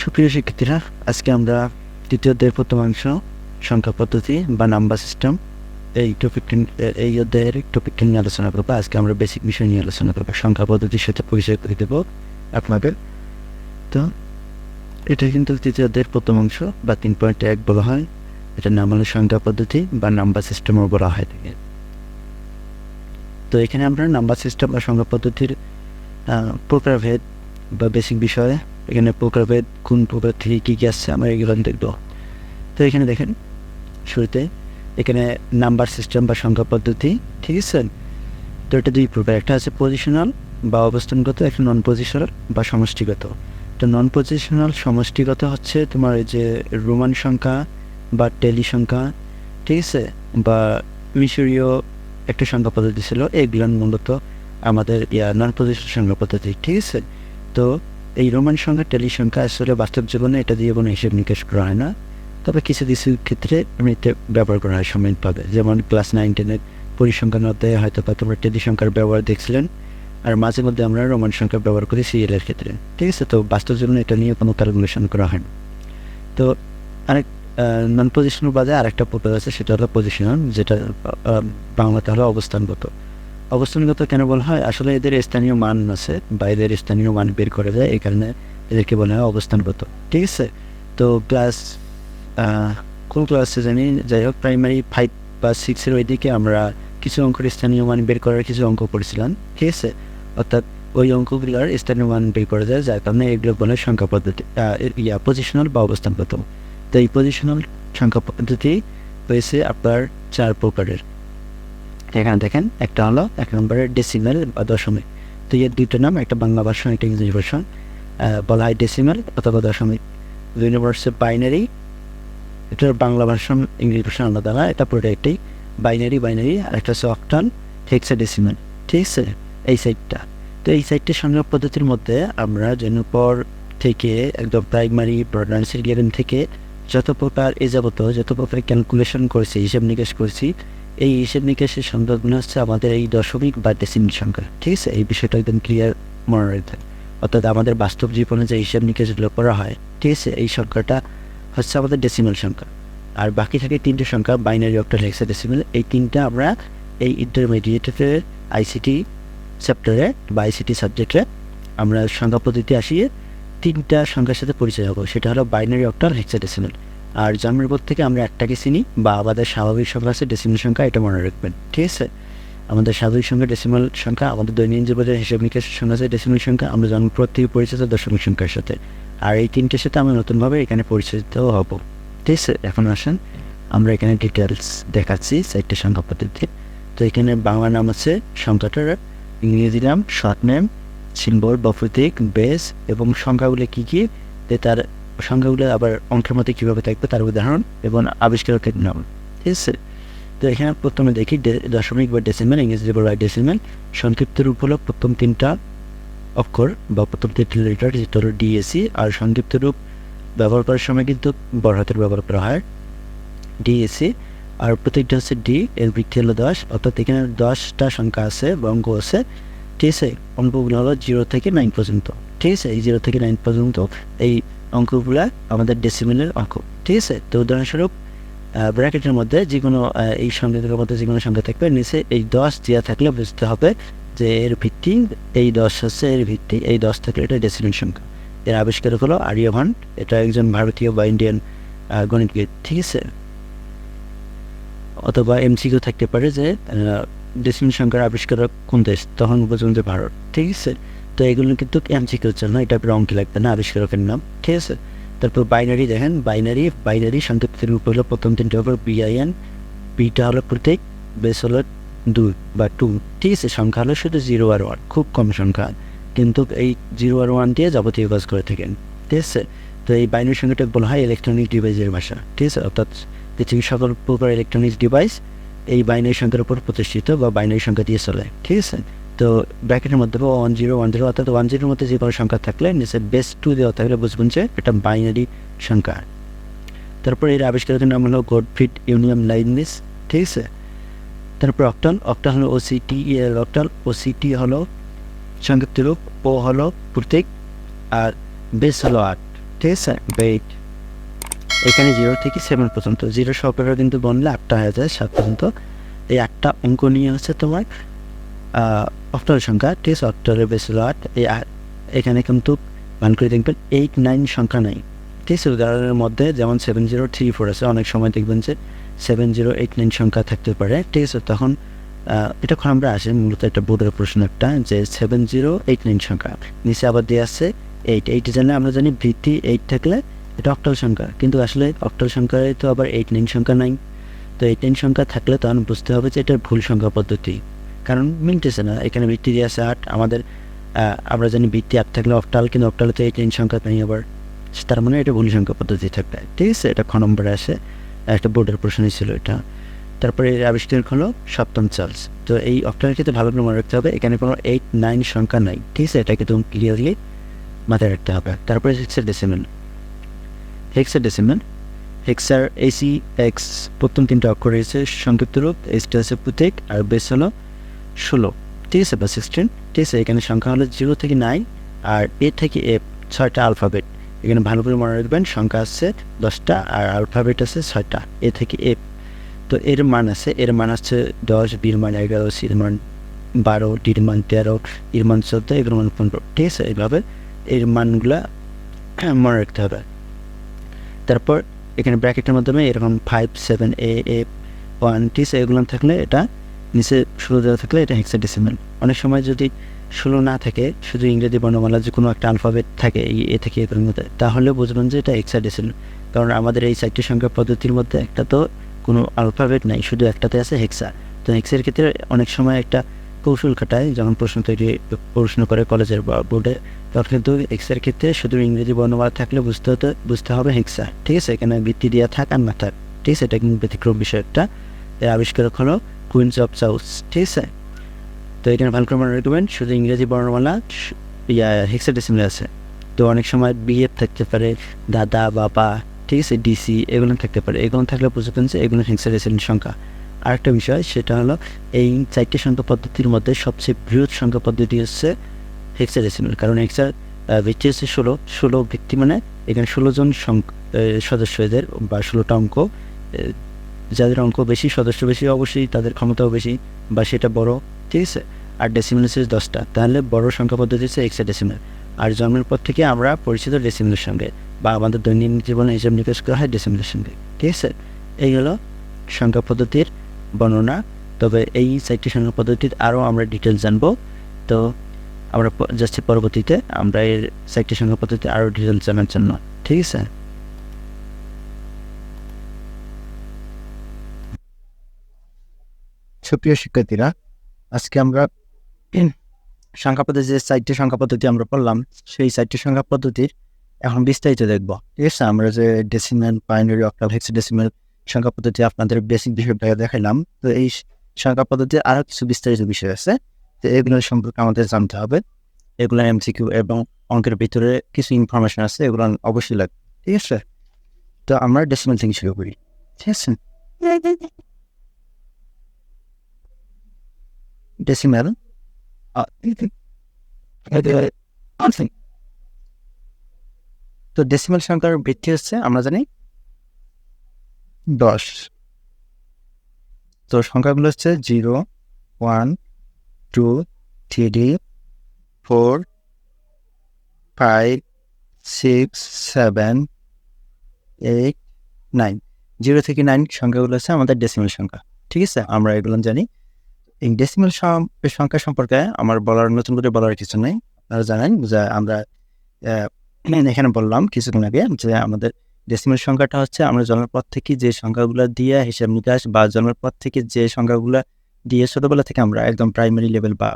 সুপ্রিয় শিক্ষার্থীরা, আজকে আমরা তৃতীয় অধ্যায়ের প্রথমাংশ সংখ্যা পদ্ধতি বা নাম্বার সিস্টেম এই অধ্যায়ের টপিকটা নিয়ে আলোচনা করবো। আজকে আমরা বেসিক বিষয় নিয়ে আলোচনা করবো, সংখ্যা পদ্ধতির সাথে পরিচয় করে দেবো আপনাদের। তো এটা কিন্তু তৃতীয় অধ্যায়ের প্রথমাংশ বা 3.1 বলা হয়। এটার নাম হলো সংখ্যা পদ্ধতি বা নাম্বার সিস্টেমও বলা হয় থাকে। তো এখানে আমরা নাম্বার সিস্টেম বা সংখ্যা পদ্ধতির প্রকারভেদ বা বেসিক বিষয়ে, এখানে প্রকারভেদ কোন প্রকার থেকে কী কী আসছে আমরা এগুলো দেখব। তো এখানে দেখেন শুরুতে এখানে নাম্বার সিস্টেম বা সংখ্যা পদ্ধতি, ঠিক আছে। তো এটা দুই প্রকার, একটা আছে পজিশনাল বা অবস্থানগত, একটা নন পজিশনাল বা সমষ্টিগত। তো নন পজিশনাল সমষ্টিগত হচ্ছে তোমার এই যে রোমান সংখ্যা বা টেলি সংখ্যা, ঠিক আছে, বা মিশরীয় একটা সংখ্যা পদ্ধতি ছিল, এগুলো মূলত আমাদের নন পজিশনাল সংখ্যা পদ্ধতি, ঠিক আছে। তো এই রোমান সংখ্যা টেলি সংখ্যা আসলে বাস্তব জীবনে এটা দিয়ে কোনো হিসেব নিকেশ করা হয় না, তবে কিছু কিছু ক্ষেত্রে এমনিতে ব্যবহার করা হয় সমানভাবে। যেমন ক্লাস 9-10-এর পরিসংখ্যান অধ্যায়ে হয়তো বা তোমরা টেলি সংখ্যার ব্যবহার দেখছিলেন, আর মাঝে মধ্যে আমরা রোমান সংখ্যা ব্যবহার করি সিরিয়ালের ক্ষেত্রে, ঠিক আছে। তো বাস্তব জীবনে এটা নিয়ে কোনো ক্যালকুলেশন করা হয় না। তো আরেক নন পজিশনাল বাদে আরেকটা প্রকার আছে, সেটা হলো পজিশনাল, যেটা বাংলাতে হলো অবস্থানগত। অবস্থানগত কেন বলা হয়? আসলে এদের স্থানীয় মান আছে বা এদের স্থানীয় মান বের করা যায়, এই কারণে এদেরকে বলা হয় অবস্থানগত, ঠিক আছে। তো ক্লাস কোন ক্লাসে জানি, যাই হোক প্রাইমারি 5 বা 6-এর ওইদিকে আমরা কিছু অঙ্কের স্থানীয় মান বের করার কিছু অঙ্ক পড়েছিলাম, ঠিক আছে। অর্থাৎ ওই অঙ্কগুলোর স্থানীয় মান বের করা যায়, যার কারণে এগুলো বলে সংখ্যা পদ্ধতি, পজিশনাল বা অবস্থানগত। তো এই পজিশনাল সংখ্যা পদ্ধতি হয়েছে আপনার 4 প্রকারের। এখানে দেখেন, একটা হলো 1 নম্বরের ডেসিমেল বা দশমিক। তো এর দুইটা নাম, একটা বাংলা ভার্সন, একটা ইংরেজি ভার্সন। বলা হয় ডেসিমেল অথবা দশমিক। 2 নম্বর হচ্ছে বাইনারি, এটার বাংলা ভার্সন ইংরেজি ভার্সন আলাদা হয়, এটা পুরোটা একটাই বাইনারি। আর একটা হচ্ছে অক্টাল, হেক্সাডেসিমেল, ঠিক আছে, এই সাইডটা। তো এই সাইডটা সংখ্যা পদ্ধতির মধ্যে আমরা জন্মপর থেকে একদম প্রাইমারি নার্সারি লেভেল থেকে যত প্রকার যত প্রকার ক্যালকুলেশন করেছি, হিসেব নিকেশ করেছি, এই হিসেব নিকেশের সংখ্যাগুলো হচ্ছে আমাদের এই দশমিক বা ডেসিমেল সংখ্যা, ঠিক আছে। এই বিষয়টা একদম ক্লিয়ার মনে রাখতে, অর্থাৎ আমাদের বাস্তব জীবনে যে হিসেব নিকেশগুলো করা হয়, ঠিক আছে, এই সংখ্যাটা হচ্ছে আমাদের ডেসিমেল সংখ্যা। আর বাকি থাকে 3টে সংখ্যা, বাইনারি, অক্টাল, হেক্সাডেসিমেল। এই 3টা আমরা এই ইন্টারমিডিয়েটে আইসিটি চ্যাপ্টারে বা আইসিটি সাবজেক্টে আমরা সংখ্যা পদ্ধতি আসিয়ে 3টা সংখ্যার সাথে পরিচয় হবো, সেটা হলো বাইনারি, অক্টাল, হেক্সাডেসিমেল। আর জন্মের পর থেকে আমরা একটাকে চিনি, বা আমাদের স্বাভাবিক সংখ্যা আছে ডেসিমেল সংখ্যা, এটা মনে রাখবেন, ঠিক আছে। আমাদের স্বাভাবিক সংখ্যা ডেসিমেল সংখ্যা, আমাদের দৈনন্দিন জীবনের হিসাব নিকেশের সংখ্যা আছে ডেসিমেল সংখ্যা, আমরা জন্ম পর থেকে পরিচিত দশমিক সংখ্যার সাথে। আর এই 3টের সাথে আমরা নতুনভাবে এখানে পরিচিত হব, ঠিক আছে। এখন আসেন আমরা এখানে ডিটেলস দেখাচ্ছি 4টে সংখ্যা পদ্ধতি। তো এখানে বাংলা নাম আছে সংখ্যাটার, ইংরেজি নাম, শর্ট নেম, সিম্বল বা প্রতীক, বেস, এবং সংখ্যাগুলো কী কী, তার সংখ্যাগুলো আবার অঙ্কের মধ্যে কীভাবে থাকবে তার উদাহরণ, এবং আবিষ্কারকের নাম, ঠিক আছে। তো এখানে প্রথমে দেখি দশমিক বা ডেসিমেল, ইংরেজি বলা হয় ডেসিমেল। সংক্ষিপ্ত রূপ হলো প্রথম 3টা অক্ষর বা প্রথম 3টা লেটার, যেটা হলো ডিএসি। আর সংক্ষিপ্ত রূপ ব্যবহার করার সময় কিন্তু বড় হাতের ব্যবহার করা হয়, ডিএসি। আর প্রত্যেকটা হচ্ছে ডি, এর ভিত্তি হলো 10, অর্থাৎ এখানে 10টা সংখ্যা আছে বা অঙ্ক আছে, ঠিক আছে। অঙ্কগুলো হলো 0 থেকে 9 পর্যন্ত, ঠিক আছে। এই 0 থেকে 9 পর্যন্ত এই অঙ্কগুলা আমাদের ডেসিমেলের অঙ্ক, ঠিক আছে। তো উদাহরণস্বরূপ ব্র্যাকেটের মধ্যে যে কোনো এই সংখ্যাগুলোর মধ্যে যে কোনো সংখ্যা থাকবে, নিচে এই 10 দেওয়া থাকলে বুঝতে হবে যে এর ভিত্তি এই 10 হচ্ছে, এর ভিত্তি এই 10 থাকলে এটা ডেসিমেল সংখ্যা। এর আবিষ্কারক হলো আর্যভট্ট, এটা একজন ভারতীয় বা ইন্ডিয়ান গণিতবিদ, ঠিক আছে। অথবা এমসিকিউ থাকতে পারে যে ডেসিমেল সংখ্যার আবিষ্কারক কোন দেশ, তখন বুঝুন যে ভারত, ঠিক আছে। তো এগুলো কিন্তু এমসিকিউর জন্য, এটা অঙ্কে লাগবে না, আবিষ্কারকের নাম, ঠিক আছে। তারপর বাইনারি দেখেন, বাইনারি সংক্ষিপ্ত রূপ হলো প্রথম 3টে অক্ষর বিআইএন, বিটা হলো প্রতীক, বেস হলো 2 বা 2, ঠিক আছে। সংখ্যা হলো শুধু 0 আর 1, খুব কম সংখ্যা, কিন্তু এই 0 আর 1 দিয়ে যাবতীয় কাজ করে থাকেন, ঠিক আছে। তো এই বাইনারি সংখ্যাটা বলা হয় ইলেকট্রনিক ডিভাইসের ভাষা, ঠিক আছে। অর্থাৎ পৃথিবীর সকল প্রকার ইলেকট্রনিক্স ডিভাইস এই বাইনারি সংখ্যার উপর প্রতিষ্ঠিত বা বাইনারি সংখ্যা দিয়ে চলে, ঠিক আছে। তো ব্র্যাকেটের মধ্যে 1010, অর্থাৎ 10 মধ্যে যে কোনো সংখ্যা থাকলে নিচে বেস 2 দেওয়া থাকলে বুঝবেন যে এটা বাইনারি সংখ্যা। তারপর এর আবিষ্কারকের নাম হলো গটফ্রিড উইলিয়াম লাইবনিজ, ঠিক আছে। তারপর অক্টাল হলো ওসিটি, ওসিটি হলো সংক্ষিপ্ত রূপ, ও হলো প্রতীক, আর বেস হলো 8, ঠিক আছে, বেট এখানে 0 থেকে 7 পর্যন্ত, 0 সহকারে কিন্তু বললে 8টা হয়ে যায় 7 পর্যন্ত। এই 8টা অঙ্ক নিয়ে হচ্ছে তোমার অক্টাল সংখ্যা, ঠিক আছে, অক্টালের বেস হলো 8। এখানে কিন্তু মান করে দেখবেন 8, 9 সংখ্যা নাই, ঠিক আছে। উদাহরণের মধ্যে যেমন 7, 0, 3, 4 আছে, অনেক সময় দেখবেন যে 7, 0, 8, 9 সংখ্যা থাকতে পারে, ঠিক আছে। তখন এটা আমরা আসে মূলত একটা বোর্ডের প্রশ্ন একটা, যে 7, 0, 8, 9 সংখ্যা, নিচে আবার দিয়ে আছে 8 জানলে আমরা জানি ভিত্তি 8 থাকলে এটা অক্টাল সংখ্যা, কিন্তু আসলে অক্টাল সংখ্যায় তো আবার 8, 9 সংখ্যা নাই। তো 8, 9 সংখ্যা থাকলে তখন বুঝতে হবে যে এটার ভুল সংখ্যা পদ্ধতি, কারণ মিলতেছে না। এখানে ভিত্তি দিয়ে আছে 8, আমাদের আমরা জানি ভিত্তি 8 থাকলে অক্টাল, কিন্তু অক্টালে তো 8, 9 সংখ্যা নেই আবার, তার মানে এটা ভুল সংখ্যা পদ্ধতি থাকবে, ঠিক আছে। এটা খ নম্বরে আসে, একটা বোর্ডের প্রশ্নই ছিল এটা। তারপরে আবিষ্কার হলো সপ্তম চার্লস। তো এই অক্টালের ক্ষেত্রে ভালো করে মনে রাখতে হবে, এখানে কোনো 8, 9 সংখ্যা নাই, ঠিক আছে, এটাকে তুমি ক্লিয়ারলি মাথায় রাখতে হবে। তারপরে হেক্সাডেসিমাল। হেক্সার এসি এক্স প্রথম 3টা অক্ষর রয়েছে সংক্ষিপ্ত রূপ, এসটা হচ্ছে প্রতীক, আর বেস হলো 16, ঠিক আছে, বা 16, ঠিক আছে। এখানে সংখ্যা হলো 0 থেকে 9, আর এ থেকে এফ 6টা আলফাবেট। এখানে ভালো করে মনে রাখবেন, সংখ্যা আছে 10টা আর আলফাবেট আছে 6টা, এ থেকে এফ। তো এর মান আছে, হচ্ছে 10, বির মান 11, সির মান 12, ডির মান 13, এর মান 14, এগুলোর মান 15, ঠিক আছে। এইভাবে এর মানগুলা মনে রাখতে হবে। তারপর এখানে ব্র্যাকেটের মাধ্যমে এরকম 5, 7, এ 1, ঠিক আছে, এগুলো থাকলে এটা নিচে 16 দেওয়া থাকলে এটা হেক্সাডেসিমাল। অনেক সময় যদি 16 না থাকে, শুধু ইংরেজি বর্ণমালা যে কোনো একটা আলফাবেট থাকে এই এ থেকে এর মধ্যে, তাহলে বুঝবেন যে এটা হেক্সাডেসিমাল। কারণ আমাদের এই 4টি সংখ্যা পদ্ধতির মধ্যে একটা তো কোনো আলফাবেট নাই, শুধু একটাতে আছে হেক্সা। তো হেক্সের ক্ষেত্রে অনেক সময় একটা কৌশল খাটায়, যখন প্রশ্ন করে কলেজের বা বোর্ডে, তখন কিন্তু এক্সের ক্ষেত্রে শুধু ইংরেজি বর্ণমালা থাকলে বুঝতে হবে হেক্সা, ঠিক আছে। এখানে ভিত্তি দেওয়া থাক আর না থাক, ঠিক আছে, এটা কিন্তু ব্যতিক্রম বিষয় একটা। এর আবিষ্কারক হলো কুইন্স অফ সাউথ, ঠিক আছে। তো এখানে ভালো করে মনে রাখবেন, শুধু ইংরেজি বর্ণমালা হেক্সাডেসিমালে আছে। তো অনেক সময় বিএফ থাকতে পারে, দাদা, বাবা, ঠিক আছে, ডিসি, এগুলো থাকতে পারে। এগুলো থাকলে বুঝবেন যে এগুলো হেক্সাডেসিমাল সংখ্যা। আরেকটা বিষয়, সেটা হলো এই 4টি সংখ্যা পদ্ধতির মধ্যে সবচেয়ে বৃহৎ সংখ্যা পদ্ধতি হচ্ছে হেক্সাডেসিমাল, কারণ হেক্সার ভিত্তি হচ্ছে 16 ভিত্তি, মানে এখানে 16 জন সদস্য এদের, বা 16টা অঙ্ক। যাদের অঙ্ক বেশি, সদস্য বেশি, অবশ্যই তাদের ক্ষমতাও বেশি, বা সেটা বড়, ঠিক আছে। আর ডেসিমাল হচ্ছে 10টা, তাহলে বড় সংখ্যা পদ্ধতি হচ্ছে হেক্সাডেসিমাল। আর জন্মের পর থেকে আমরা পরিচিত ডেসিমালের সঙ্গে, বা আমাদের দৈনন্দিন জীবনে হিসাব নিকাশ করা হয় ডেসিমালের সঙ্গে, ঠিক আছে। এই হলো সংখ্যা পদ্ধতির বর্ণনা। তবে এই 4টি সংখ্যা পদ্ধতির আরও আমরা ডিটেলস জানবো। তো আমরা যাচ্ছি পরবর্তীতে, আমরা এর 4টি সংখ্যা পদ্ধতি আরও ডিটেলস জানার জন্য, ঠিক আছে। সুপ্রিয় শিক্ষার্থীরা, আজকে আমরা সংখ্যা পদ্ধতি, যে 4টি সংখ্যা পদ্ধতি আমরা পড়লাম, সেই 4টি সংখ্যা পদ্ধতির এখন বিস্তারিত দেখব, ঠিক আছে। আমরা যে ডেসিমাল, বাইনারি, অক্টাল, হেক্সাডেসিমাল সংখ্যা পদ্ধতি আপনাদের বেসিক বিষয়টা দেখাইলাম, তো এই সংখ্যা পদ্ধতির আরও কিছু বিস্তারিত বিষয় আছে, তো এগুলো সম্পর্কে আমাদের জানতে হবে। এগুলো এমসিকিউ এবং অঙ্কের ভিতরে কিছু ইনফরমেশন আছে, এগুলো অবশ্যই লাগবে, ঠিক আছে। তো আমরা ডেসিমাল থেকে শুরু করি, ঠিক আছে। ডেসিমাল তো ডেসিমাল সংখ্যার ভিত্তি হচ্ছে আমরা জানি 10। তো সংখ্যাগুলো হচ্ছে 0, 1, 2, 3, 4, 5, 6, 7, 8, 9। 0 থেকে 9 সংখ্যাগুলো হচ্ছে আমাদের ডেসিমাল সংখ্যা, ঠিক আছে। আমরা এগুলো জানি। এই ডেসিমাল সংখ্যা সম্পর্কে আমার নতুন করে বলার কিছু নেই। আপনারা জানেন যে আমরা এখানে বললাম কিছুক্ষণ আগে যে আমাদের ডেসিমাল সংখ্যাটা হচ্ছে আমরা জন্মের পর থেকে যে সংখ্যাগুলো দিয়ে হিসাব নিকাশ, বা জন্মের পর থেকে যে সংখ্যাগুলো দিয়ে ছোটোবেলা থেকে আমরা একদম প্রাইমারি লেভেল বা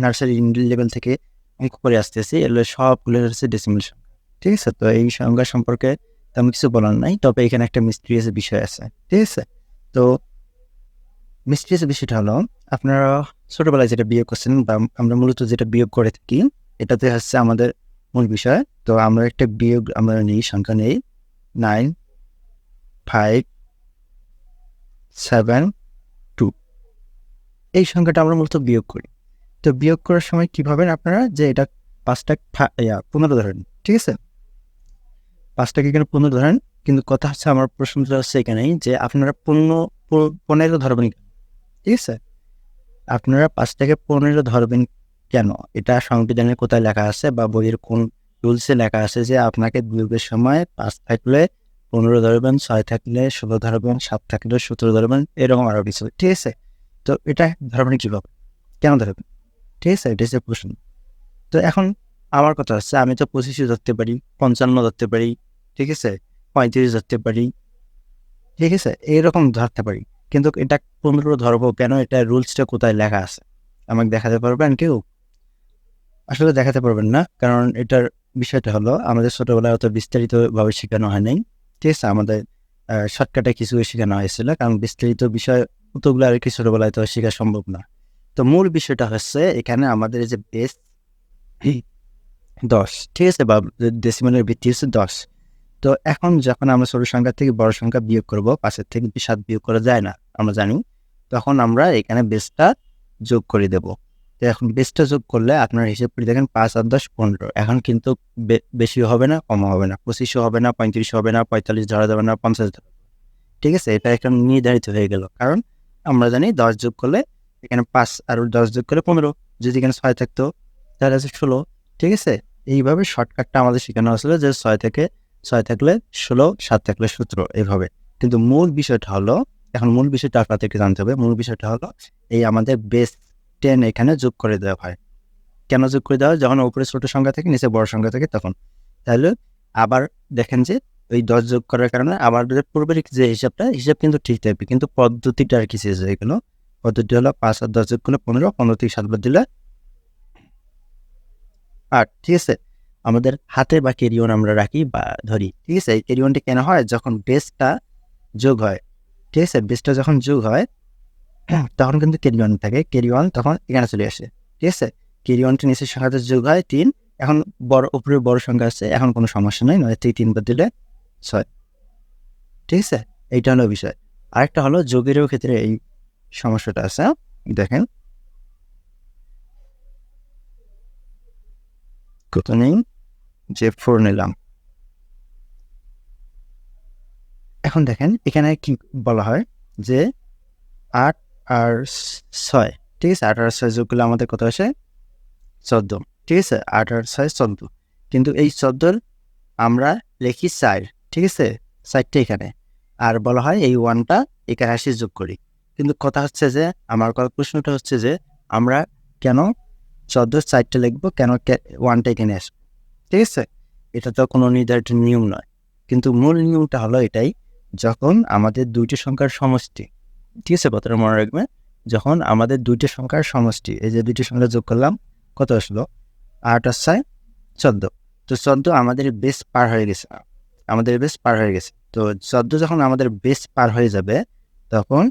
নার্সারি লেভেল থেকে অঙ্ক করে আসতেছি, এগুলো সবগুলো হচ্ছে ডেসিমাল সংখ্যা, ঠিক আছে। তো এই সংখ্যা সম্পর্কে তেমন কিছু বলার নাই, তবে এখানে একটা মিস্ট্রিয়াস বিষয় আছে, ঠিক আছে। তো মিস্ট্রিয়াস বিষয়টা হলো, আপনারা ছোটোবেলায় যেটা বিয়োগ করছেন, বা আমরা মূলত যেটা বিয়োগ করে থাকি, এটাতে হচ্ছে আমাদের মূল বিষয়। তো আমরা একটা বিয়োগ আমরা নিই, সংখ্যা নেই 9, 5, 7, 2। এই সংখ্যাটা আমরা মূলত বিয়োগ করি। তো বিয়োগ করার সময় কী ভাবেন আপনারা, যে এটা 5টা 15 ধরেন, ঠিক আছে। 5টাকে এখানে 15 ধরেন, কিন্তু কথা হচ্ছে আমার প্রশ্নটা হচ্ছে এখানেই যে আপনারা 15 ধরবেন কেন? ঠিক আছে, আপনারা 5টাকে 15 ধরবেন কেন? এটা সংবিধানের কোথায় লেখা আছে বা বইয়ের কোন রুলসে লেখা আছে যে আপনাকে বিয়োগের সময় 5 থাকলে 15 ধরবেন, 6 থাকলে 16 ধরবেন, 7 থাকলে 17 ধরবেন, এরকম আরো কিছু। ঠিক আছে, তো এটা ধরবেন কিভাবে, কেন ধরবেন? ঠিক আছে, এটা হচ্ছে প্রশ্ন। তো এখন আমার কথা হচ্ছে আমি তো 25 ধরতে পারি, 55 ধরতে পারি, ঠিক আছে, 35 ধরতে পারি, ঠিক আছে, এইরকম ধরতে পারি, কিন্তু এটা 15 ধরবো কেন? এটা রুলসটা কোথায় লেখা আছে আমাকে দেখাতে পারবেন কেউ? আসলে দেখাতে পারবেন না, কারণ এটার বিষয়টা হলো আমাদের ছোটবেলায় অত বিস্তারিতভাবে শেখানো হয় নাই। ঠিক আছে, আমাদের শর্টকাটে কিছু শেখানো হয়েছিল, কারণ বিস্তারিত বিষয় অতগুলো আর কি ছোটবেলায় তো শেখা সম্ভব না। তো মূল বিষয়টা হচ্ছে এখানে আমাদের যে বেস 10, ঠিক আছে, বা ডেসিমালের ভিত্তি হচ্ছে 10। তো এখন যখন আমরা ছোট সংখ্যা থেকে বড় সংখ্যা বিয়োগ করব, 5 থেকে 7 বিয়োগ করা যায় না আমরা জানি, তখন আমরা এখানে বেসটা যোগ করে দেব। তো এখন বেসটা যোগ করলে আপনারা হিসেব করে দেখেন 5 আর 10 15। এখন কিন্তু বেশি হবে না, কম হবে না, 25 হবে না, 35 হবে না, 45 ধরা যাবে না, 50 ধরা। ঠিক আছে, এটা এখন নির্ধারিত হয়ে গেল, কারণ আমরা জানি 10 যোগ করলে এখানে 5 আর 10 যোগ করলে 15, যদি এখানে 6 থাকতো তাহলে আছে 16। ঠিক আছে, এইভাবে শর্টকাটটা আমাদের শেখানো হয়েছিল যে 6 থাকলে 16, 7 থাকলে 17, এইভাবে। কিন্তু মূল বিষয়টা হলো, এখন মূল বিষয়টা আপনাদেরকে জানতে হবে। মূল বিষয়টা হলো এই আমাদের বেস 10 এখানে যোগ করে দেওয়া হয়। কেন যোগ করে দেওয়া হয়? যখন উপরে ছোট সংখ্যা থেকে নিচে বড় সংখ্যা থেকে তখন। তাহলে আবার দেখেন যে ওই 10 যোগ করার কারণে আবার পূর্বের যে হিসাব কিন্তু ঠিক থাকবে, কিন্তু পদ্ধতিটা আর কি চেঞ্জ হয়ে গেল। পদ্ধতি হলো 5 আর 10 যোগ করলে 15, 15 থেকে 7 বাদ দিলে 8। ঠিক আছে, আমাদের হাতে বা ক্যারি অন আমরা রাখি বা ধরি। ঠিক আছে, এই ক্যারি অনটি কেন হয়? যখন বেসটা যোগ হয়, ঠিক আছে, বেসটা যখন যোগ হয় তখন কিন্তু ক্যারি অন থাকে, ক্যারি অন তখন এখানে চলে আসে। ঠিক আছে, ক্যারি অনটি নিচের সংখ্যাতে যোগ হয় 3। এখন উপরে বড় সংখ্যা আছে, এখন কোনো সমস্যা নাই, 9 থেকে 3 বাদ দিলে 6। ঠিক আছে, এইটা হলো বিষয়। আরেকটা হলো যোগেরও ক্ষেত্রে এই সমস্যাটা আছে। দেখেন কত নেই, যে 4 নিলাম। এখন দেখেন এখানে কি বলা হয় যে 8 আর 6, ঠিক আছে, 8 আর 6 যোগ করলে আমাদের কত আসে? 14। ঠিক আছে, 8 আর 6 14, কিন্তু এই 14 আমরা লিখি 4। ঠিক আছে, 4টা এখানে, আর বলা হয় এই 1টা এখানে আসি যোগ করি। কিন্তু কথা হচ্ছে যে আমার প্রশ্নটা হচ্ছে যে আমরা কেন 14 4টা লিখবো, কেন 1টা এখানে আসবে? ঠিক আছে, এটা তো কোনো নির্ধারিত নিয়ম নয়, কিন্তু মূল নিয়মটা হলো এটাই, যখন আমাদের দুইটি সংখ্যার সমষ্টি, ঠিক আছে, কথাটা মনে রাখবে, যখন আমাদের দুইটি সংখ্যার সমষ্টি, এই যে দুইটি সংখ্যা যোগ করলাম কত আসলো? 8 আর 6 14। তো 14 আমাদের বেস পার হয়ে গেছে, তো 14 যখন আমাদের বেস পার হয়ে যাবে, তখন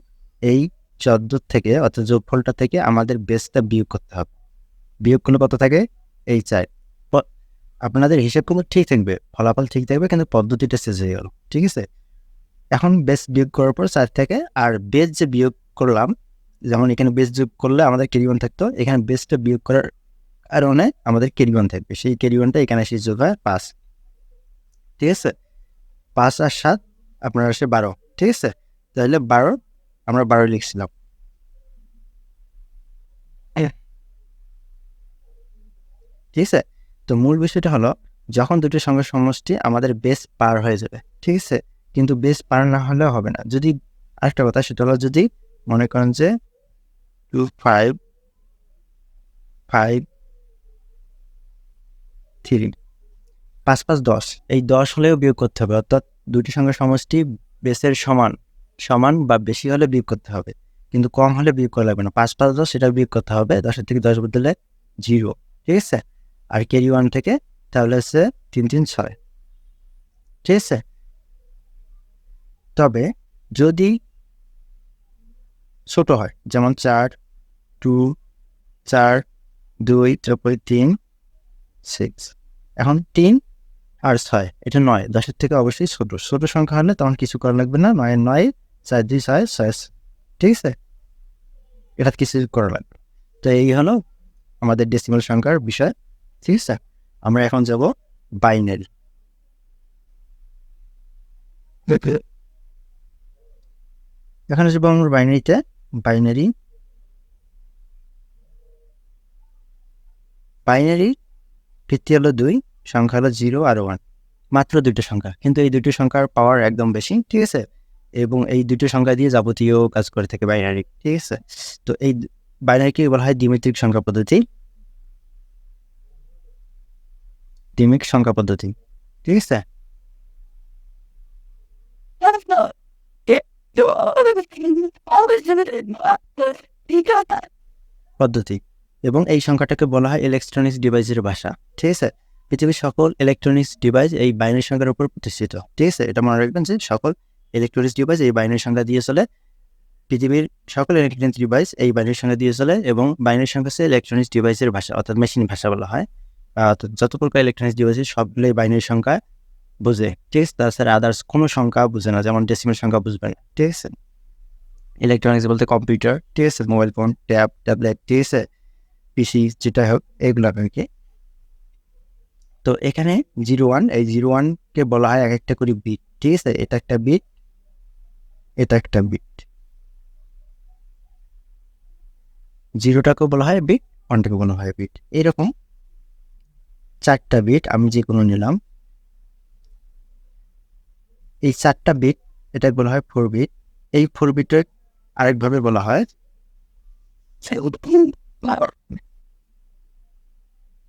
এই 14 থেকে অর্থাৎ যোগফলটা থেকে আমাদের বেসটা বিয়োগ করতে হবে। বিয়োগ করলে কত থাকে? এই 4। আপনাদের হিসাব কিন্তু ঠিক থাকবে, ফলাফল ঠিক থাকবে, কিন্তু পদ্ধতিটা শেষ হয়ে গেল। ঠিক আছে, এখন বেস বিয়োগ করার পর 4 থেকে, আর বেস যে বিয়োগ করলাম, যেমন এখানে বেস যোগ করলে আমাদের ক্যারি ওয়ান থাকতো, এখানে বেসটা বিয়োগ করার কারণে আমাদের ক্যারি ওয়ান থাকবে, সেই ক্যারি ওয়ানটা এখানে এসে যোগ হয় 5। ঠিক আছে, 5 আর 7 আপনার আসে 12। ঠিক আছে, তাহলে 12 আমরা 12 লিখছিলাম। ঠিক আছে, তো মূল বিষয়টা হলো যখন দুটি সংখ্যার সমষ্টি আমাদের বেস পার হয়ে যাবে, ঠিক আছে, কিন্তু বেস পার না হলেও হবে না। যদি আরেকটা কথা, সেটা হলো যদি মনে করেন যে 2 5 5 3 5 5 10, এই 10 হলেও বিয়োগ করতে হবে, অর্থাৎ দুটি সংখ্যার সমষ্টি বেসের সমান সমান বা বেশি হলে বিয়োগ করতে হবে, কিন্তু কম হলে বিয়োগ করা লাগবে না। 5 5 10 সেটা বিয়োগ করতে হবে, 10 থেকে 10 বাদ দিলে 0। ঠিক আছে, আর ক্যারি ওয়ান থেকে তাহলে হচ্ছে 3 3 6। ঠিক আছে, তবে যদি ছোট হয়, যেমন 4 2 4 2 তারপরে 3 6, এখন 3 আর 6 এটা 9, 10-এর থেকে অবশ্যই ছোট সংখ্যা হলে তখন কিছু করা লাগবে না, 9 9 4 2 6 6। ঠিক আছে, এটা কিছু করা লাগবে। তো এই হলো আমাদের ডেসিমাল সংখ্যার বিষয়। ঠিক আছে, আমরা এখন যাব বাইনারি। এখন আসবো আমরা বাইনারিতে। বাইনারি ভিত্তি হলো 2, সংখ্যা হলো 0 আর 1, মাত্র দুইটা সংখ্যা, কিন্তু এই দুইটি সংখ্যার পাওয়ার একদম বেশি, ঠিক আছে, এবং এই দুটো সংখ্যা দিয়ে যাবতীয় কাজ করে থাকে বাইনারি, ঠিক আছে। তো এই বাইনারিকে বলা হয় দ্বিমিত্রিক সংখ্যা পদ্ধতি, ঠিক আছে। পদ্ধতি, এবং এই সংখ্যাটাকে বলা হয় ইলেকট্রনিক্স ডিভাইসের ভাষা, ঠিক আছে। পৃথিবীর সকল ইলেকট্রনিক্স ডিভাইস এই বাইনারি সংখ্যার উপর প্রতিষ্ঠিত, ঠিক আছে। এটা মনে রাখবেন যে সকল ইলেকট্রনিক্স ডিভাইস এই বাইনারি সংখ্যা দিয়ে চলে। পৃথিবীর সকল ইলেকট্রনিক্স ডিভাইস এই বাইনারি সংখ্যা দিয়ে চলে, এবং বাইনারি সংখ্যা হচ্ছে ইলেকট্রনিক্স ডিভাইসের ভাষা, অর্থাৎ মেশিন ভাষা বলা হয়। তো যত প্রকার ইলেকট্রনিক্স ডিভাইস সবগুলোই বাইনারি সংখ্যা বুঝে, ঠিক আছে। তাছাড়া আদার্স কোনো সংখ্যা বুঝে না, যেমন ডেসিমেল সংখ্যা বুঝবে না, ঠিক আছে। ইলেকট্রনিক্স বলতে কম্পিউটার, ঠিক আছে, মোবাইল ফোন, ট্যাবলেট, ঠিক আছে, পিসি, যেটা হোক এগুলো আর কি। তো এখানে 01, এই 01কে বলা হয় এক একটা করে বিট, ঠিক আছে। এটা একটা বিট, এটা একটা বিট। 0টাকেও বলা হয় বিট, 1টাকে বলা হয় বিট। এরকম 4টা বিট আমি যে কোনো নিলাম, এই 4টা বিট এটা বলা হয় 4 বিট। এই 4 বিটের আরেকভাবে বলা হয়,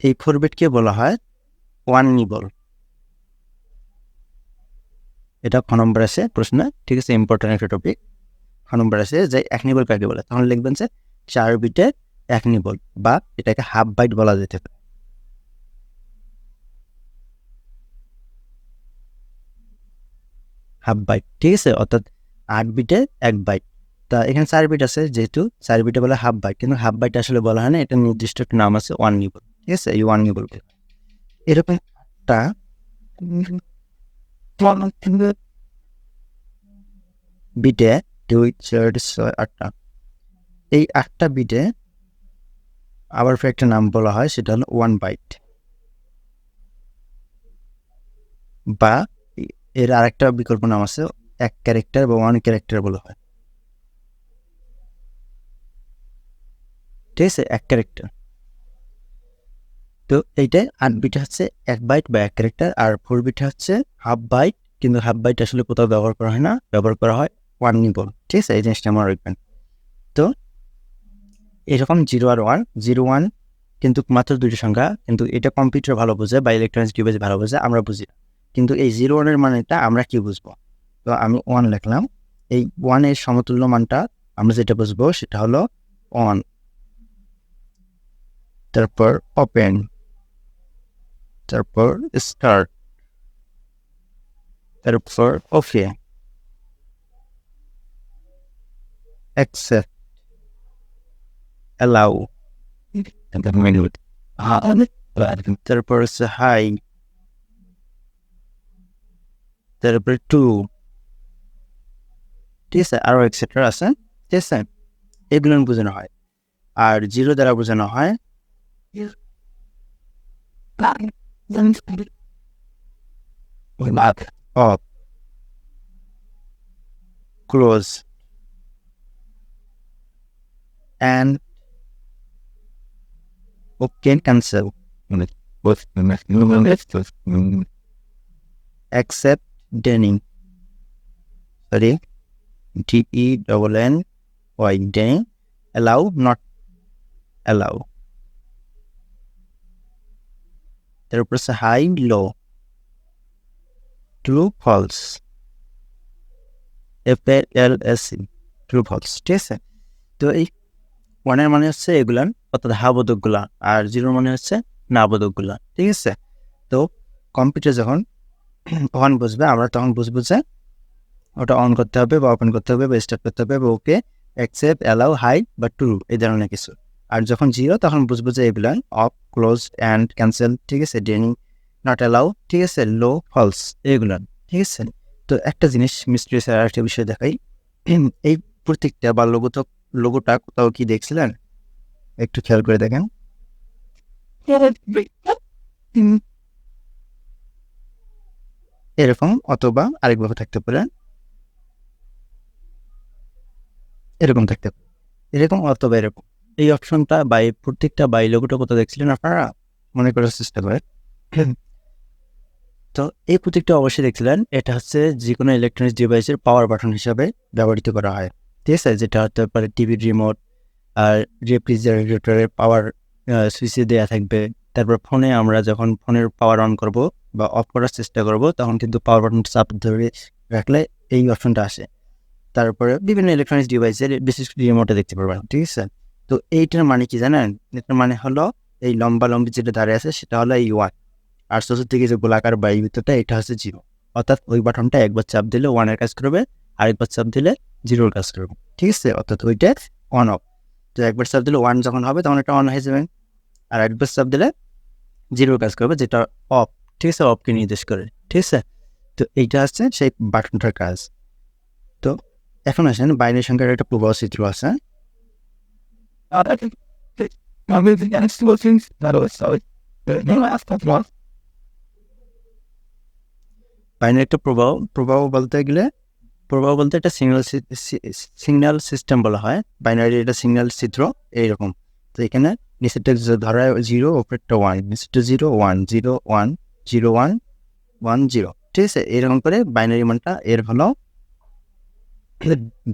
এই 4 বিটকে বলা হয় 1 নিবল। এটা খ নম্বর আছে প্রশ্ন, ঠিক আছে, ইম্পর্টেন্ট একটা টপিক। খ নম্বর আছে যে 1 নিবল কাকে বলে, তখন লিখবেন যে 4 বিটের 1 নিবল, বা এটাকে হাফ বাইট বলা যেতে পারে। হাফ বাইট, ঠিক আছে, অর্থাৎ 8 বিটে 1 বাইট। তা এখানে 4 বিট আছে, যেহেতু 4 বিটে বলে হাফ বাইট, কিন্তু হাফ বাইট আসলে বলা হয় না, এটা নির্দিষ্ট একটা নাম আছে 1 নিবল, ঠিক আছে। এই 1 নিবল এরকম একটা বিটে 2, 4, 6, 8টা, এই 8টা বিটে আবার একটা নাম বলা হয়, সেটা হলো 1 বাইট, বা এর আরেকটা বিকল্প নাম আছে 1 ক্যারেক্টার বা 1 ক্যারেক্টার বলা হয়, ঠিক আছে, 1 ক্যারেক্টার। তো এইটাই 8 বিট হচ্ছে 1 বাইট বা 1 ক্যারেক্টার, আর 4 বিট হচ্ছে হাফ বাইট, কিন্তু হাফ বাইট আসলে কোথাও ব্যবহার করা হয় না, ব্যবহার করা হয় 1 নিবল, ঠিক আছে। এই জিনিসটা মনে রাখবেন। তো এরকম 0 আর 1, 0, 1 কিন্তু মাত্র দুইটি সংখ্যা, কিন্তু এটা কম্পিউটার ভালো বোঝে বা ইলেকট্রনিক্স ডিভাইস ভালো বোঝে, আমরা বুঝি না। কিন্তু এই 0, 1-এর মানেটা আমরা কি বুঝবো? তো আমি 1 লিখলাম, এই 1 এর সমতুল্য মানটা আমরা যেটা বুঝবো সেটা হলো 1, তারপর ওপেন, তারপর স্টার্ট, তারপর ওকে, অ্যাকসেপ্ট, অ্যালাউ, তারপর হচ্ছে হাই, তারপর টু, ঠিক আছে, আরো এক্সেট্রা আছে, ঠিক আছে। এগুলো বোঝানো হয়। আর 0 দ্বারা বোঝানো হয় of, close, and open, cancel, accept, denying, sorry, DENNY, denying, allow, not allow, তারপর আছে high, low, true, false, FALSE, true, false, ঠিক আছে। তো এই 1-এর মানে হচ্ছে এগুলান, অর্থাৎ হা বোধকগুলা, আর 0-এর মানে হচ্ছে না বোধকগুলা, ঠিক আছে। তো কম্পিউটার যখন 1 বুঝবে, আমরা তখন বুঝবো যে ওটা অন করতে হবে বা ওপেন করতে হবে বা স্টার্ট করতে হবে বা ওকে, অ্যাকসেপ্ট, অ্যালাউ, হাই বা ট্রু, এই ধরনের কিছু। আর যখন 0 তখন বুঝবো যে এগুলো অফ, ক্লোজ, অ্যান্ড ক্যান্সেল, ঠিক আছে, ডেনিং, নট অ্যালাউ, ঠিক আছে, লো, ফলস, এগুলো, ঠিক আছে। তো একটা জিনিস মিস্ট্রি স্যার আরেকটা বিষয় দেখাই, এই প্রত্যেকটা বা লোগোটা কোথাও কি দেখছিলেন? একটু খেয়াল করে দেখেন। এরকম, অথবা আরেকভাবে থাকতে পারে এরকম থাকতে পারে, এরকম অথবা এরকম। এই অপশনটা বা এই প্রত্যেকটা বা এই লোগোটা কোথাও দেখছিলেন আপনারা? মনে করার চেষ্টা করেন। তো এই প্রতীকটা অবশ্যই দেখছিলেন, এটা হচ্ছে যে কোনো ইলেকট্রনিক্স ডিভাইসের পাওয়ার বাটন হিসাবে ব্যবহৃত করা হয়, ঠিক আছে? যেটা হতে পারে টিভির রিমোট, আর রেফ্রিজারেটরের পাওয়ার সুইচে দেওয়া থাকবে। তারপর ফোনে আমরা যখন ফোনের পাওয়ার অন করব বা অফ করার চেষ্টা করব, তখন কিন্তু পাওয়ার বাটনটা চাপ ধরে রাখলে এই অপশনটা আসে। তারপরে বিভিন্ন ইলেকট্রনিক্স ডিভাইসের বিশেষ করে রিমোটে দেখতে পারবেন, ঠিক আছে? তো এইটার মানে কি জানেন? এটার মানে হলো এই লম্বা লম্বি যেটা দাঁড়িয়ে আছে সেটা হলো এই ওয়ান, আর চতুর্দিকে যে গোলাকার বা এই ভিতরটা এটা হচ্ছে জিরো। অর্থাৎ ওই বাটনটা একবার চাপ দিলে ওয়ানের কাজ করবে, আরেকবার চাপ দিলে জিরোর কাজ করবে, ঠিক আছে? অর্থাৎ ওইটা অন অফ। তো একবার চাপ দিলে ওয়ান যখন হবে তখন এটা অন হয়ে যাবে, আর একবার চাপ দিলে জিরোর কাজ করবে, যেটা অফ, ঠিক আছে? অফকে নির্দেশ করে, ঠিক আছে? তো এইটা হচ্ছে সেই বাটনটার কাজ। তো এখন আসেন বাইনারি সংখ্যার একটা প্রবাহ চিত্র আছে। বাইনারি একটা প্রবাহ বলতে একটা সিগন্যাল সিস্টেম বলা হয়। বাইনারি এটা সিগন্যাল চিত্র এইরকম। তো এখানে নিচেরটা ধরা জিরো, ওপরেরটা ওয়ান, নিচেরটা zero one zero one zero one one zero, ঠিক আছে? এরকম করে বাইনারি মানটা এর হলো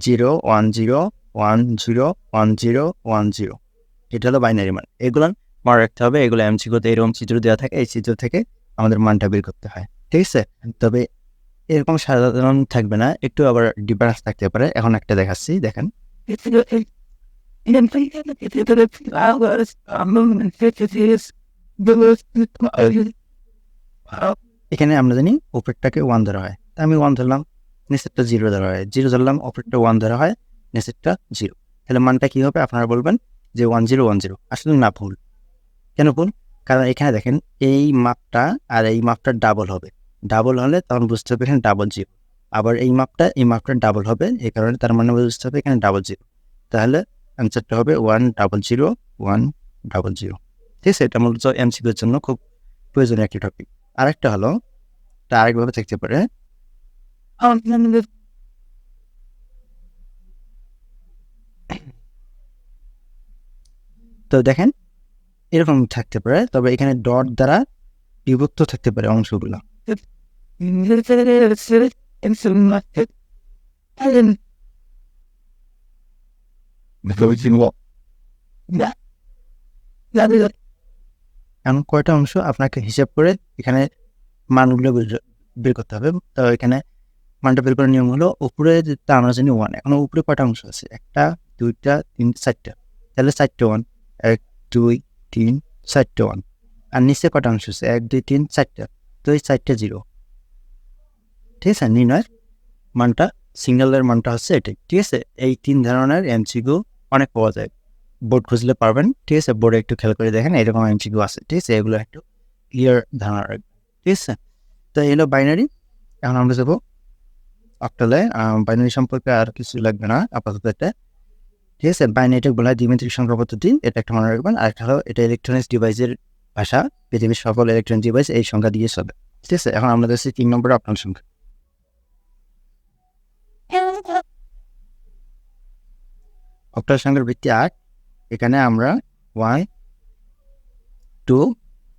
zero one zero one zero one zero one zero, এটা হলো বাইনারি মান। এগুলো মনে রাখতে হবে, এগুলো এমসিকিউতে এরকম চিত্র দেওয়া থাকে, এই চিত্র থেকে আমাদের মানটা বের করতে হয়, ঠিক আছে? তবে এরকম সাধারণ থাকবে না, একটু আবার ডিফারেন্স থাকতে পারে। এখন একটা দেখাচ্ছি, দেখেন। এখানে আমরা জানি উপরেরটাকে ওয়ান ধরা হয়, তা আমি ওয়ান ধরলাম, নিচেরটা জিরো ধরা হয়, জিরো ধরলাম, উপরেরটা ওয়ান ধরা হয়, নিচেরটা জিরো। তাহলে মানটা কি হবে? আপনারা বলবেন যে ওয়ান জিরো ওয়ান জিরো। আসলে না, ভুল। কেন ভুল? কারণ এখানে দেখেন এই মাপটা আর এই মাপটা ডাবল হবে। ডাবল হলে তখন বুঝতে হবে এখানে ডাবল জিরো। আবার এই মাপটা ডাবল হবে, এই কারণে তার মানে বুঝতে হবে এখানে ডাবল জিরো। তাহলে অ্যান্সারটা হবে one double zero one double zero, ঠিক আছে? এটা মূলত এমসিকিউর জন্য খুব প্রয়োজনীয় একটি টপিক। আরেকটা হলো, এটা আরেকভাবে থাকতে পারে। তো দেখেন এরকম থাকতে পারে, তবে এখানে ডট দ্বারা বিভক্ত থাকতে পারে অংশগুলো। এমন কয়টা অংশ আপনাকে হিসাব করে এখানে মানগুলো বের করতে হবে। তো এখানে মানটা বের করার নিয়ম হলো, উপরে যেটা আমরা জানি ওয়ান, এখন উপরে কয়টা অংশ আছে? একটা, দুইটা, তিনটা, চারটা। তাহলে চারটে ওয়ান, এক, দুই, তিন, চারটে ওয়ান। আর নিচে কয়টা অংশ আছে? এক, দুই, তিন, চারটা। তো এই চারটে জিরো, ঠিক আছে? নির্ণয় মানটা, সিগন্যালের মানটা হচ্ছে এটাই, ঠিক আছে? এই তিন ধরনের এমসিকিউ অনেক পাওয়া যায়, বোর্ড খুঁজলে পারবেন, ঠিক আছে? বোর্ডে একটু খেয়াল করে দেখেন, এরকম এমসিকিউ আছে, ঠিক আছে? এগুলো একটু ক্লিয়ার ধারণা রাখবেন, ঠিক আছে? তো এলো বাইনারি। এখন আমরা যাবো অক্টালে। বাইনারি সম্পর্কে আর কিছু লাগবে না আপাতত, এটা ঠিক আছে? বাইনারিটা বলা হয় দ্বিমাত্রিক সংখ্যা পদ্ধতি, এটা একটা মনে রাখবেন। আর একটা হলো এটা ইলেকট্রনিক্স ডিভাইসের ভাষা, পৃথিবীর সকল ইলেকট্রনিক ডিভাইস এই সংখ্যা দিয়ে চলে, ঠিক আছে? এখন আমরা দেখছি 3 নম্বরে অক্টাল সংখ্যা। অক্টাল সংখ্যার ভিত্তি 8। এখানে আমরা 1 2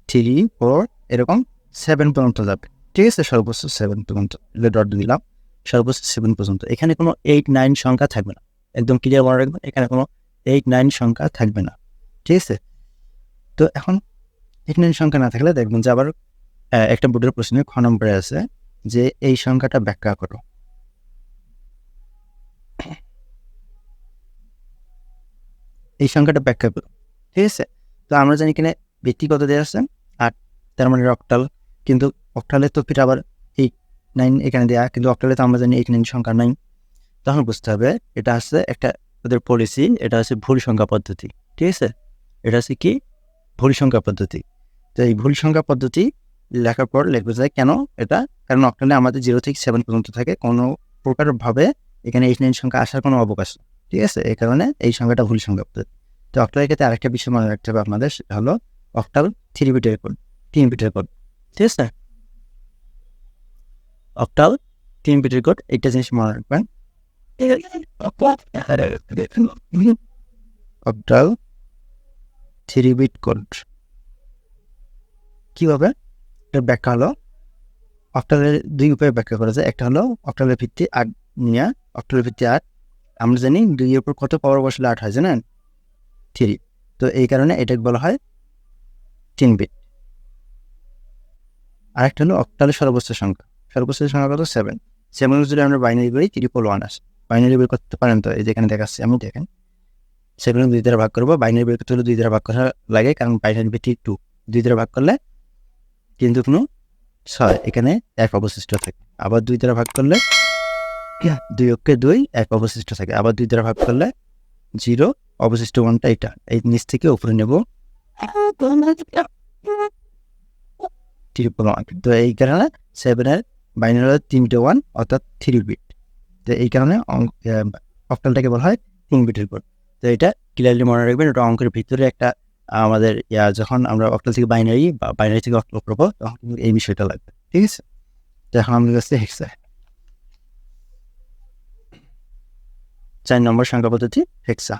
3 4 এরকম 7 পর্যন্ত যাবে, ঠিক আছে? সর্বোচ্চ 7 পর্যন্ত ডট দিলাম, সর্বোচ্চ 7 পর্যন্ত। এখানে কোনো 8 9 সংখ্যা থাকবে না, একদম ক্লিয়ার মনে রাখবেন, এখানে কোনো 8 9 সংখ্যা থাকবে না, ঠিক আছে? তো এখন 8 9 সংখ্যা না থাকলে দেখবেন যে আবার একটা বোর্ডের প্রশ্নে খ নম্বরে আছে যে এই সংখ্যাটা ব্যাখ্যা করো। এই সংখ্যাটা ব্যাখ্যা করো, ঠিক আছে? তো আমরা জানি এখানে ব্যক্তিগত দেওয়া আছে 8, তার মানে অক্টাল। কিন্তু অক্টালে তো ফির আবার 8 9 এখানে দেওয়া, কিন্তু অক্টালে তো আমরা জানি 8 9 সংখ্যা নাই। তখন বুঝতে হবে এটা হচ্ছে একটা ওদের পলিসি, এটা হচ্ছে ভুল সংখ্যা পদ্ধতি, ঠিক আছে? এটা হচ্ছে কি? ভুল সংখ্যা পদ্ধতি। তো এই ভুল সংখ্যা পদ্ধতি লেখার পর লেখা যায় কেন এটা? কারণ অক্টালে আমাদের 0 থেকে 7 পর্যন্ত থাকে, কোনো প্রকারভাবে এখানে 8 9 সংখ্যা আসার কোনো অবকাশ নেই, ঠিক আছে? এই কারণে এই সংখ্যাটা ভুল সংখ্যা পদ্ধতি। তো অক্টালের ক্ষেত্রে আরেকটা বিষয় মনে রাখতে হবে আপনাদের, সেটা হলো অক্টাল 3 বিটের কোড, 3 বিটের কোড, ঠিক আছে? অক্টাল 3 বিটের কোড, এইটা জিনিস মনে রাখবেন। অক্টাল 3 বিট কোড কীভাবে এর ব্যাখ্যা হলো, অক্টালের 2 উপায়ে ব্যাখ্যা করা যায়। একটা হলো অক্টালের ভিত্তি 8 নিয়ে, অক্টালের ভিত্তি 8 আমরা জানি 2 এর উপর কত পাওয়ার বসালে 8 হয় জানেন? 3। তো এই কারণে এটাকে বলা হয় 3 বিট। আরেকটা হলো অক্টালের সর্বোচ্চ সংখ্যা, সর্বোচ্চ সংখ্যা কত? 7। 7 যদি আমরা বাইনারি করি 311 আসে। বাইনারি বের করতে পারেন তো, এই যেখানে দেখাচ্ছি আমি, দেখেন সেগুলো 2 দ্বারা ভাগ করবো। বাইনারি বের করতে হলে 2 দ্বারা ভাগ করা লাগে, কারণ বাইনারি ভিত্তি 2, 2 দ্বারা ভাগ করলে কিন্তু কোনো 6, এখানে 1 অবশিষ্ট থাকে। আবার 2 দ্বারা ভাগ করলে 2 অক্ষে 2, 1 অবশিষ্ট থাকে। আবার 2 দ্বারা ভাগ করলে 0, অবশিষ্ট 1টা এটা। এই নিচ থেকে উপরে নেব 311। তো এই কারণে 7 এর বাইনারি হলো 3টে 1 অর্থাৎ 3 বিট। তো এই কারণে অক্টালটাকে বলা হয় 3 বিটের কোড। তো এটা ক্লিয়ারলি মনে রাখবেন, এটা অঙ্কের ভিতরে একটা আমাদের যখন আমরা অক্টাল থেকে বাইনারি বা বাইনারি থেকে অক্টাল করবো তখন কিন্তু এই বিষয়টা লাগবে, ঠিক আছে? তো এখন আমাদের কাছে হেক্সা, 4 নম্বর সংখ্যা পদ্ধতি হেক্সা।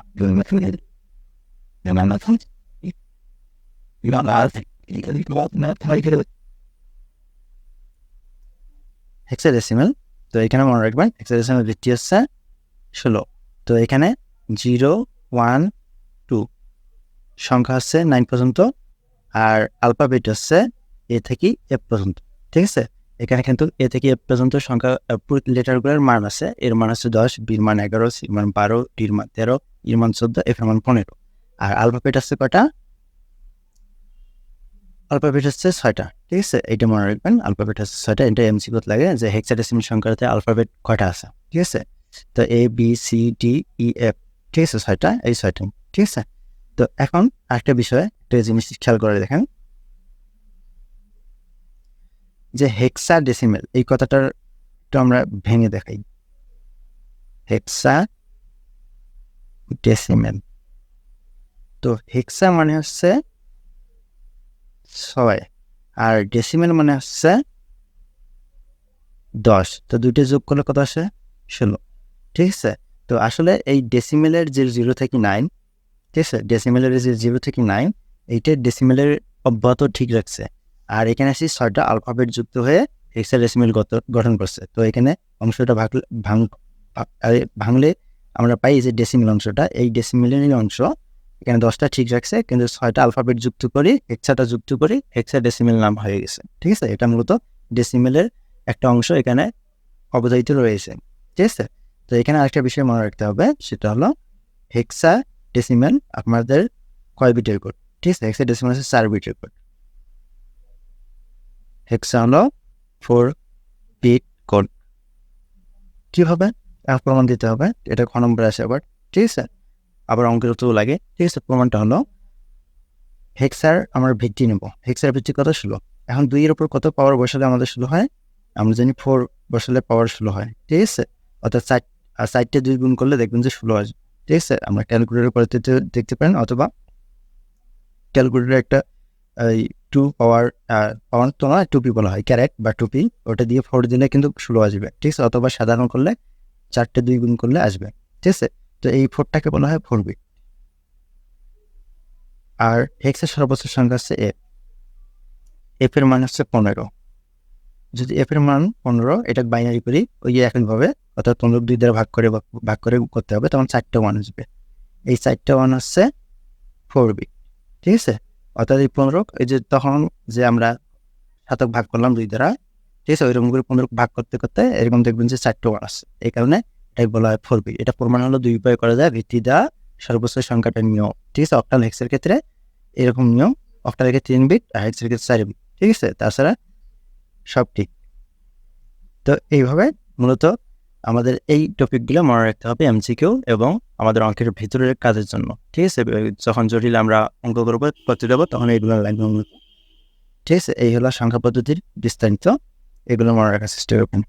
হেক্সাডেসিমাল, তো এখানে মনে রাখবেন হেক্সাডেসিমাল ভিত্তি হচ্ছে 16। তো এখানে 0, 1, 2 সংখ্যা হচ্ছে 9 পর্যন্ত, আর আলফাবেট হচ্ছে এ থেকে এফ পর্যন্ত, ঠিক আছে? এখানে কিন্তু এ থেকে এফ পর্যন্ত সংখ্যা লেটারগুলোর মান আছে। এর মান হচ্ছে 10, বির মান 11, সির মান 12, ডির মান 13, ইর মান 14, এফ এর মান 15। আর আলফাবেট হচ্ছে কয়টা? আলফাবেট হচ্ছে 6টা, ঠিক আছে? এইটা মনে রাখবেন, আলফাবেট হচ্ছে 6টা। এটা এমসিকিউ লাগে যে হেক্সাডেসিমাল সংখ্যাতে আলফাবেট কয়টা আছে, ঠিক আছে? তো A B C D E F, ঠিক আছে? 6টা, এই 6টা, ঠিক আছে? তো এখন আরেকটা বিষয়, একটা জিনিস খেয়াল করে দেখেন যে হেক্সাডেসিমাল এই কথাটার একটু আমরা ভেঙে দেখাই। হেক্সাডেসিমাল, তো হেক্সা মানে হচ্ছে 6 আর ডেসিমাল মানে হচ্ছে 10। তো দুইটা যোগ করলে কত আসে? 16, ঠিক আছে? তো আসলে এই ডেসিমেলের যে 0 থেকে 9, ঠিক আছে? ডেসিমেলের যে 0 থেকে 9 এইটা ডেসিমেলের অব্যাহত ঠিক রাখছে। আর এখানে আসি 6টা আলফাবেট যুক্ত হয়ে হেক্সাডেসিমাল গঠন করছে। তো এখানে অংশটা ভাঙলে আমরা পাই যে ডেসিমেল অংশটা, এই ডেসিমেলের অংশ এখানে 10টা ঠিক রাখছে, কিন্তু 6টা আলফাবেট যুক্ত করি, হেক্সাটা যুক্ত করি, হেক্সাডেসিমাল নাম হয়ে গেছে, ঠিক আছে? এটা মূলত ডেসিমেলের একটা অংশ এখানে অবধারিত রয়েছে, ঠিক আছে? তো এখানে আরেকটা বিষয় মনে রাখতে হবে, সেটা হলো হেক্সাডেসিমাল আপনাদের কয় বিটের কোড, ঠিক আছে? হেক্সাডেসিমাল হচ্ছে 4 বিটের কোড। হেক্সা হলো 4 বিট কোড। কীভাবে? প্রমাণ দিতে হবে, এটা খ নম্বরে আসে আবার, ঠিক আছে? আবার অঙ্কের উত্তর লাগে, ঠিক আছে? প্রমাণটা হলো হেক্সার আমরা ভিত্তি নেব, হেক্সার ভিত্তি কত? 16। এখন 2 এর উপর কত পাওয়ার বসালে আমাদের 16 হয়? আমরা জানি 4 বসালে পাওয়ার 16 হয়, ঠিক আছে? অর্থাৎ 4টা 2 গুণ করলে দেখবেন যে 16 আসবে, ঠিক আছে? আমরা ক্যালকুলেটর করে দেখতে পারেন, অথবা ক্যালকুলেটর একটা এই 2 পাওয়ার তো নয়, 2p বলা হয়, ক্যারেট বা 2p, ওটা দিয়ে 4 দিলে কিন্তু 16 আসবে, ঠিক আছে? অথবা সাধারণ করলে 4টে 2 গুণ করলে আসবে, ঠিক আছে? তো এই 4টাকে বলা হয় 4 বিট। আর হেক্সের সর্বোচ্চ সংখ্যা হচ্ছে এফ, এফ এর মান হচ্ছে 15। যদি এফ এর মান 15 এটা বাইনারি করি ওই একইভাবে, অর্থাৎ 15 2 দ্বারা ভাগ করে করতে হবে, তখন 4টা 1 আসবে। এই 4টা 1 হচ্ছে 4 বিট, ঠিক আছে? অর্থাৎ এই 15, এই যে তখন যে আমরা শতক ভাগ করলাম 2 দ্বারা, ঠিক আছে? ওইরকম করে 15 ভাগ করতে করতে এরকম দেখবেন যে 4টা 1 আসছে, এই কারণে এটাকে বলা হয় 4 বিট। এটা প্রমাণ হলো 2 উপায়ে করা যায়, ভিত্তি দেওয়া, সর্বোচ্চ সংখ্যাটা নিয়ম, ঠিক আছে? অক্টাল হেক্সের ক্ষেত্রে এরকম নিয়ম, অক্টালের ক্ষেত্রে 3 বিট আর হেক্সের ক্ষেত্রে 4 বিট, ঠিক আছে? তাছাড়া সব ঠিক। তো এইভাবে মূলত আমাদের এই টপিকগুলো মনে রাখতে হবে এমসিকিউ এবং আমাদের অঙ্কের ভিতরের কাজের জন্য, ঠিক আছে? যখন জটিল আমরা অঙ্ক করতে যাবো তখন এইগুলো লাগবে, ঠিক আছে? এই হলো সংখ্যা পদ্ধতির বিস্তারিত, এগুলো মনে রাখার চেষ্টা করবেন।